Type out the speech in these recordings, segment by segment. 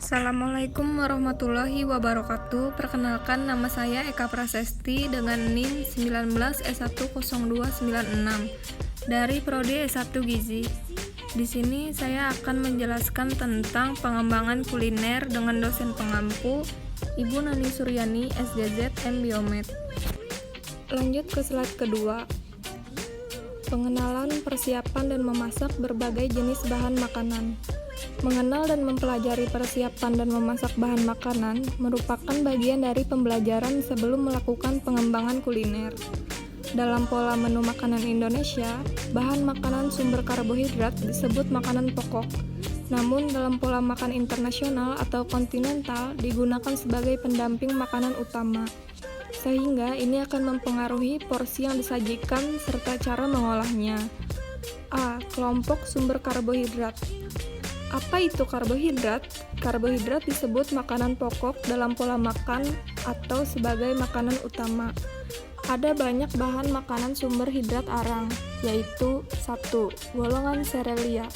Assalamualaikum warahmatullahi wabarakatuh. Perkenalkan, nama saya Eka Prasesti dengan NIM 19S10296 dari Prodi S1 Gizi. Di sini saya akan menjelaskan tentang pengembangan kuliner dengan dosen pengampu Ibu Nani Suryani, SJZ M Biomed. Lanjut ke slide kedua. Pengenalan, persiapan, dan memasak berbagai jenis bahan makanan. Mengenal dan mempelajari persiapan dan memasak bahan makanan merupakan bagian dari pembelajaran sebelum melakukan pengembangan kuliner. Dalam pola menu makanan Indonesia, bahan makanan sumber karbohidrat disebut makanan pokok. Namun dalam pola makan internasional atau kontinental digunakan sebagai pendamping makanan utama. Sehingga ini akan mempengaruhi porsi yang disajikan serta cara mengolahnya. A. Kelompok sumber karbohidrat. Apa itu karbohidrat? Karbohidrat disebut makanan pokok dalam pola makan atau sebagai makanan utama. Ada banyak bahan makanan sumber hidrat arang, yaitu 1. Golongan serealia.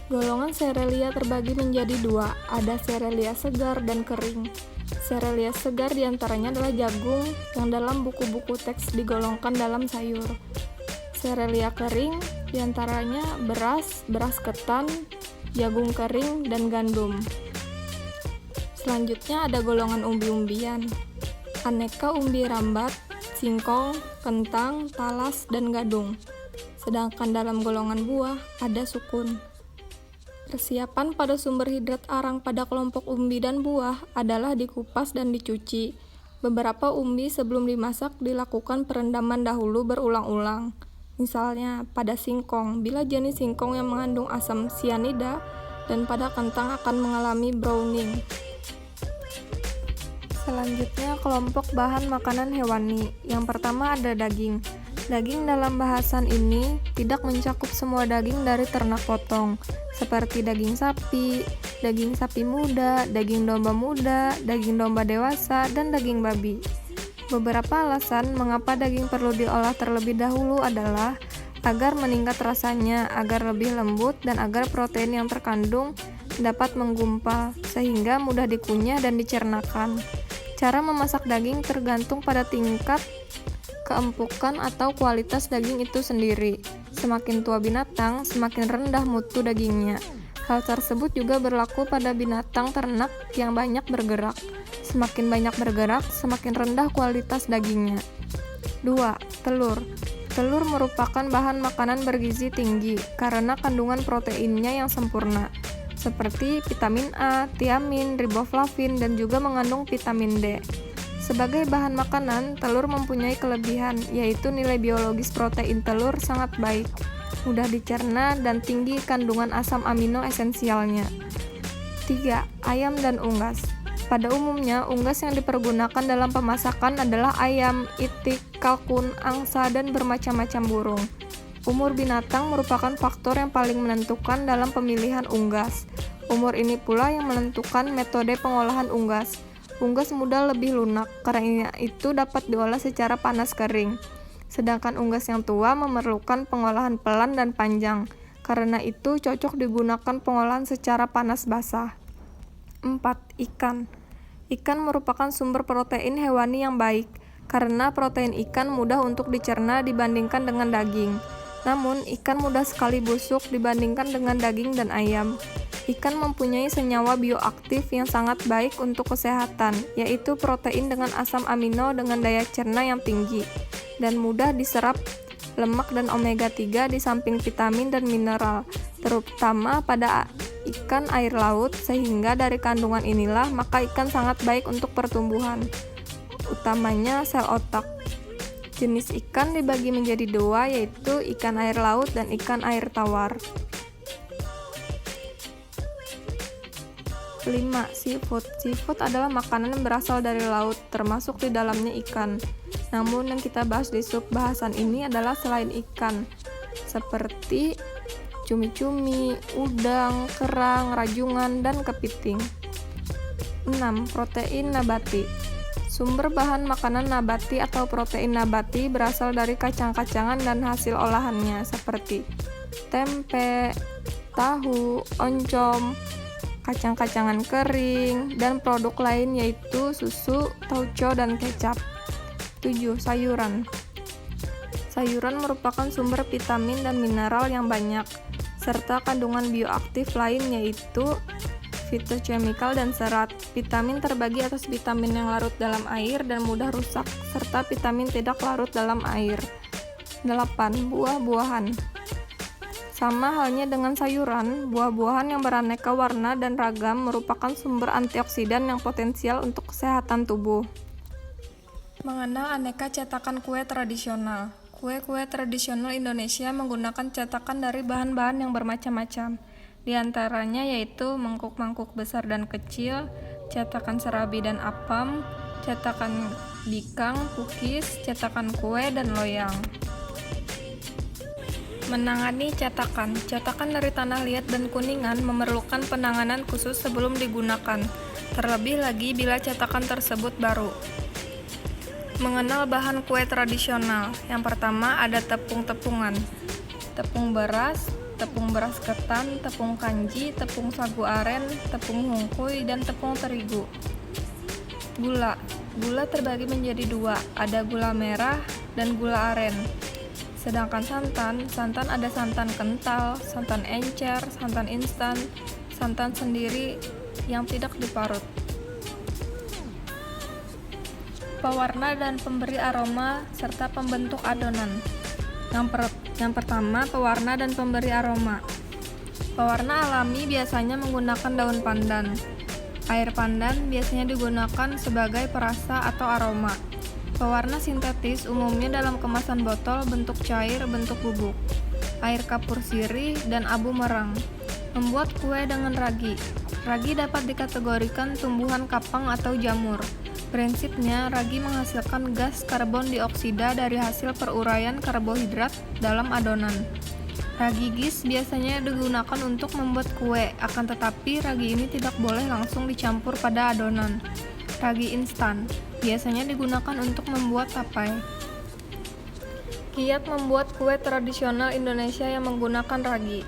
Golongan serealia terbagi menjadi 2, ada serealia segar dan kering. Serealia segar diantaranya adalah jagung yang dalam buku-buku teks digolongkan dalam sayur. Serealia kering diantaranya beras, beras ketan, jagung kering, dan gandum. Selanjutnya ada golongan umbi-umbian. Aneka umbi rambat, singkong, kentang, talas, dan gadung. Sedangkan dalam golongan buah ada sukun. Persiapan pada sumber hidrat arang pada kelompok umbi dan buah adalah dikupas dan dicuci. Beberapa umbi sebelum dimasak dilakukan perendaman dahulu berulang-ulang. Misalnya, pada singkong, bila jenis singkong yang mengandung asam sianida, dan pada kentang akan mengalami browning. Selanjutnya, kelompok bahan makanan hewani. Yang pertama ada daging. Daging dalam bahasan ini tidak mencakup semua daging dari ternak potong, seperti daging sapi muda, daging domba muda, daging domba dewasa, dan daging babi. Beberapa alasan mengapa daging perlu diolah terlebih dahulu adalah agar meningkat rasanya, agar lebih lembut, dan agar protein yang terkandung dapat menggumpal, sehingga mudah dikunyah dan dicernakan. Cara memasak daging tergantung pada tingkat keempukan atau kualitas daging itu sendiri. Semakin tua binatang, semakin rendah mutu dagingnya. Hal tersebut juga berlaku pada binatang ternak yang banyak bergerak. Semakin banyak bergerak, semakin rendah kualitas dagingnya. 2. Telur. Telur merupakan bahan makanan bergizi tinggi karena kandungan proteinnya yang sempurna, seperti vitamin A, tiamin, riboflavin, dan juga mengandung vitamin D. Sebagai bahan makanan, telur mempunyai kelebihan, yaitu nilai biologis protein telur sangat baik, mudah dicerna, dan tinggi kandungan asam amino esensialnya. 3. Ayam dan unggas. Pada umumnya, unggas yang dipergunakan dalam pemasakan adalah ayam, itik, kalkun, angsa, dan bermacam-macam burung. Umur binatang merupakan faktor yang paling menentukan dalam pemilihan unggas. Umur ini pula yang menentukan metode pengolahan unggas. Unggas muda lebih lunak, karena itu dapat diolah secara panas kering. Sedangkan unggas yang tua memerlukan pengolahan pelan dan panjang. Karena itu cocok digunakan pengolahan secara panas basah. 4. Ikan. Ikan merupakan sumber protein hewani yang baik, karena protein ikan mudah untuk dicerna dibandingkan dengan daging. Namun, ikan mudah sekali busuk dibandingkan dengan daging dan ayam. Ikan mempunyai senyawa bioaktif yang sangat baik untuk kesehatan, yaitu protein dengan asam amino dengan daya cerna yang tinggi, dan mudah diserap lemak dan omega 3 di samping vitamin dan mineral, terutama pada ikan air laut, sehingga dari kandungan inilah maka ikan sangat baik untuk pertumbuhan, utamanya sel otak. Jenis ikan dibagi menjadi 2, yaitu ikan air laut dan ikan air tawar. 5. Seafood. Seafood adalah makanan yang berasal dari laut, termasuk di dalamnya ikan. Namun yang kita bahas di sub bahasan ini adalah selain ikan, seperti cumi-cumi, udang, kerang, rajungan, dan kepiting. 6. Protein nabati. Sumber bahan makanan nabati atau protein nabati berasal dari kacang-kacangan dan hasil olahannya, seperti tempe, tahu, oncom, kacang-kacangan kering, dan produk lain yaitu susu, tauco, dan kecap. 7. Sayuran. Sayuran merupakan sumber vitamin dan mineral yang banyak, serta kandungan bioaktif lain yaitu fitochemical dan serat. Vitamin terbagi atas vitamin yang larut dalam air dan mudah rusak, serta vitamin tidak larut dalam air. 8. Buah-buahan. Sama halnya dengan sayuran, buah-buahan yang beraneka warna dan ragam merupakan sumber antioksidan yang potensial untuk kesehatan tubuh. Mengenal aneka cetakan kue tradisional. Kue-kue tradisional Indonesia menggunakan cetakan dari bahan-bahan yang bermacam-macam. Di antaranya yaitu mangkuk-mangkuk besar dan kecil, cetakan serabi dan apam, cetakan bikang, kukis, cetakan kue, dan loyang. Menangani cetakan. Cetakan dari tanah liat dan kuningan memerlukan penanganan khusus sebelum digunakan, terlebih lagi bila cetakan tersebut baru. Mengenal bahan kue tradisional. Yang pertama ada tepung-tepungan, tepung beras ketan, tepung kanji, tepung sagu aren, tepung hungkui, dan tepung terigu. Gula. Gula terbagi menjadi dua, ada gula merah dan gula aren. Sedangkan santan ada santan kental, santan encer, santan instan, santan sendiri yang tidak diparut. Pewarna dan pemberi aroma serta pembentuk adonan. Yang pertama, pewarna dan pemberi aroma. Pewarna alami biasanya menggunakan daun pandan. Air pandan biasanya digunakan sebagai perasa atau aroma. Pewarna sintetis umumnya dalam kemasan botol bentuk cair, bentuk bubuk, air kapur sirih, dan abu merang. Membuat kue dengan ragi. Ragi dapat dikategorikan tumbuhan kapang atau jamur. Prinsipnya, ragi menghasilkan gas karbon dioksida dari hasil peruraian karbohidrat dalam adonan. Ragi gis biasanya digunakan untuk membuat kue, akan tetapi ragi ini tidak boleh langsung dicampur pada adonan. Ragi instan biasanya digunakan untuk membuat tapai. Kiat membuat kue tradisional Indonesia yang menggunakan ragi.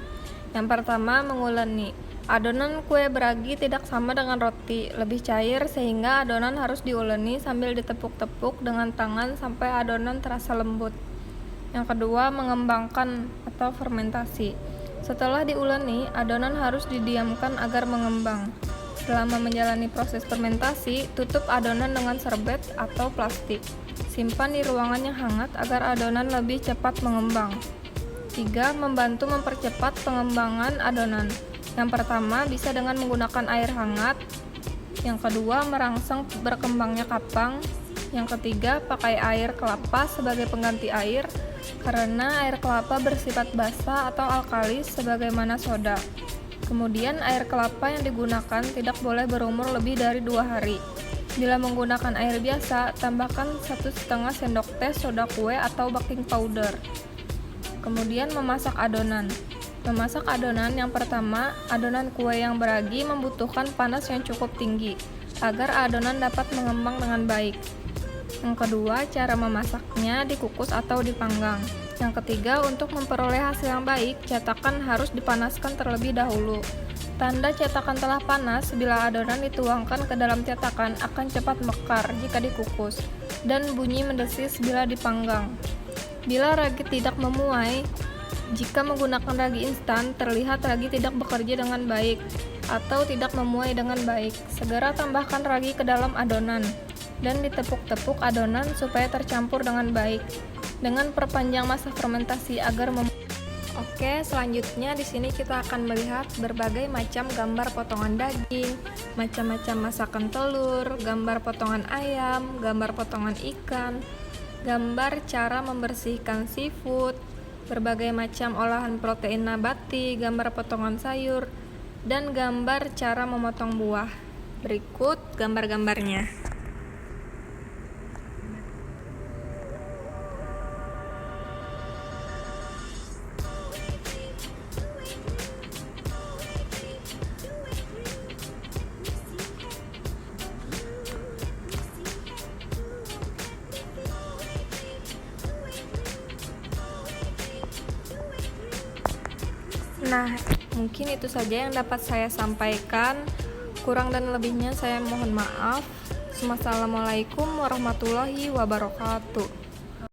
Yang pertama, menguleni. Adonan kue beragi tidak sama dengan roti, lebih cair sehingga adonan harus diuleni sambil ditepuk-tepuk dengan tangan sampai adonan terasa lembut. Yang kedua, mengembangkan atau fermentasi. Setelah diuleni, adonan harus didiamkan agar mengembang. Selama menjalani proses fermentasi, tutup adonan dengan serbet atau plastik. Simpan di ruangan yang hangat agar adonan lebih cepat mengembang. 3. Membantu mempercepat pengembangan adonan. Yang pertama, bisa dengan menggunakan air hangat. Yang kedua, merangsang berkembangnya kapang. Yang ketiga, pakai air kelapa sebagai pengganti air, karena air kelapa bersifat basa atau alkalis sebagaimana soda. Kemudian air kelapa yang digunakan tidak boleh berumur lebih dari 2 hari. Bila menggunakan air biasa, tambahkan 1,5 sendok teh soda kue atau baking powder. Kemudian memasak adonan. Memasak adonan, yang pertama, adonan kue yang beragi membutuhkan panas yang cukup tinggi agar adonan dapat mengembang dengan baik. Yang kedua, cara memasaknya dikukus atau dipanggang. Yang ketiga, untuk memperoleh hasil yang baik, cetakan harus dipanaskan terlebih dahulu. Tanda cetakan telah panas bila adonan dituangkan ke dalam cetakan akan cepat mekar jika dikukus, dan bunyi mendesis bila dipanggang. Bila ragi tidak memuai, jika menggunakan ragi instan, terlihat ragi tidak bekerja dengan baik atau tidak memuai dengan baik. Segera tambahkan ragi ke dalam adonan dan ditepuk-tepuk adonan supaya tercampur dengan baik. Dengan perpanjang masa fermentasi agar Oke, selanjutnya di sini kita akan melihat berbagai macam gambar potongan daging, macam-macam masakan telur, gambar potongan ayam, gambar potongan ikan, gambar cara membersihkan seafood, berbagai macam olahan protein nabati, gambar potongan sayur, dan gambar cara memotong buah. Berikut gambar-gambarnya. Nah, Mungkin itu saja yang dapat saya sampaikan. Kurang dan lebihnya saya mohon maaf. Wassalamualaikum warahmatullahi wabarakatuh.